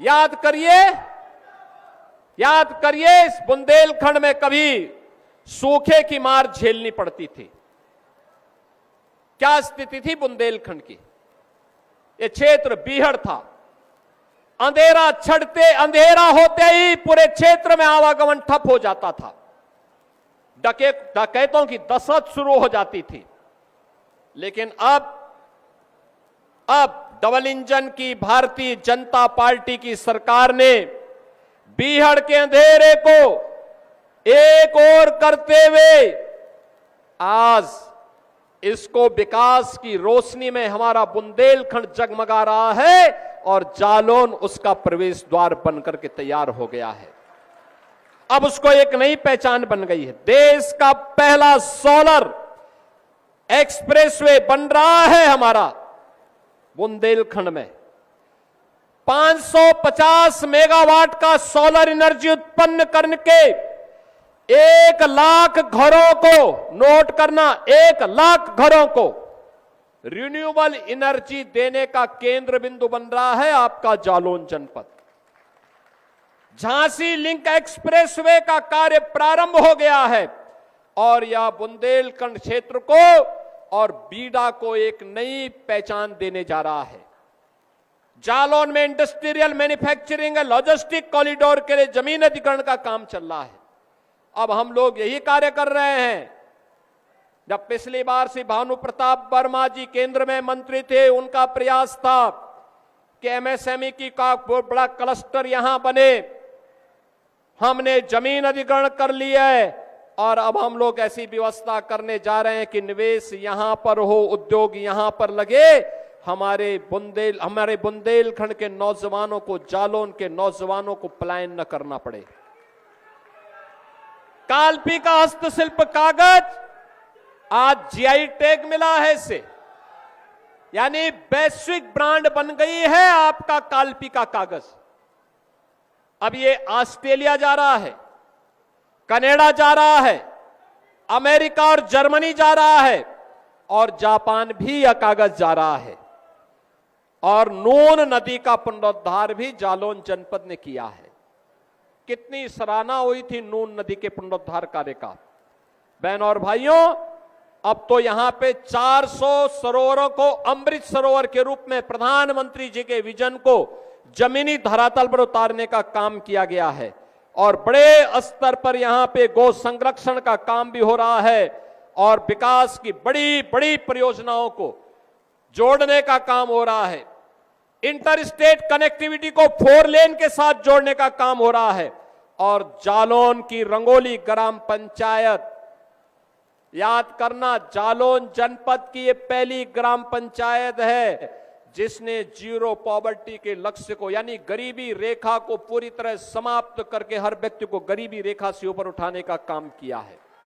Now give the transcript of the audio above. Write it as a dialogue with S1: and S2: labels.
S1: याद करिए इस बुंदेलखंड में कभी सूखे की मार झेलनी पड़ती थी। क्या स्थिति थी बुंदेलखंड की? ये क्षेत्र बीहड़ था। अंधेरा होते ही पूरे क्षेत्र में आवागमन ठप हो जाता था। डकैतों की दस्तक शुरू हो जाती थी। लेकिन अब डबल इंजन की भारतीय जनता पार्टी की सरकार ने बीहड़ के अंधेरे को एक ओर करते हुए आज इसको विकास की रोशनी में हमारा बुंदेलखंड जगमगा रहा है और जालौन उसका प्रवेश द्वार बनकर के तैयार हो गया है। अब उसको एक नई पहचान बन गई है। देश का पहला सोलर एक्सप्रेसवे बन रहा है हमारा बुंदेलखंड में। 550 मेगावाट का सोलर एनर्जी उत्पन्न करने के 1 लाख घरों को, नोट करना, 1 लाख घरों को रिन्यूएबल एनर्जी देने का केंद्र बिंदु बन रहा है आपका जालौन जनपद। झांसी लिंक एक्सप्रेसवे का कार्य प्रारंभ हो गया है और यह बुंदेलखंड क्षेत्र को और बीडा को एक नई पहचान देने जा रहा है। जालौन में इंडस्ट्रियल मैन्युफैक्चरिंग लॉजिस्टिक कॉरिडोर के लिए जमीन अधिग्रहण का काम चल रहा है। अब हम लोग यही कार्य कर रहे हैं। जब पिछली बार श्री भानु प्रताप वर्मा जी केंद्र में मंत्री थे, उनका प्रयास था कि एमएसएमई की का बहुत बड़ा क्लस्टर यहां बने। हमने जमीन अधिग्रहण कर लिया है और अब हम लोग ऐसी व्यवस्था करने जा रहे हैं कि निवेश यहां पर हो, उद्योग यहां पर लगे। हमारे बुंदेलखंड के नौजवानों को, जालौन के नौजवानों को पलायन न करना पड़े। कालपी का हस्तशिल्प कागज आज जीआई टैग मिला है इसे, यानी वैश्विक ब्रांड बन गई है आपका कालपी का कागज। अब ये ऑस्ट्रेलिया जा रहा है, कनाडा जा रहा है, अमेरिका और जर्मनी जा रहा है और जापान भी यह कागज जा रहा है। और नून नदी का पुनरुद्धार भी जालौन जनपद ने किया है। कितनी सराहना हुई थी नून नदी के पुनरुद्धार कार्य का। बहनों और भाइयों, अब तो यहां पे 400 सरोवरों को अमृत सरोवर के रूप में प्रधानमंत्री जी के विजन को जमीनी धरातल पर उतारने का काम किया गया है और बड़े स्तर पर यहां पे गौ संरक्षण का काम भी हो रहा है और विकास की बड़ी बड़ी परियोजनाओं को जोड़ने का काम हो रहा है। इंटर स्टेट कनेक्टिविटी को 4 लेन के साथ जोड़ने का काम हो रहा है और जालौन की रंगोली ग्राम पंचायत, याद करना, जालौन जनपद की ये पहली ग्राम पंचायत है जिसने जीरो पॉवर्टी के लक्ष्य को, यानी गरीबी रेखा को पूरी तरह समाप्त करके हर व्यक्ति को गरीबी रेखा से ऊपर उठाने का काम किया है।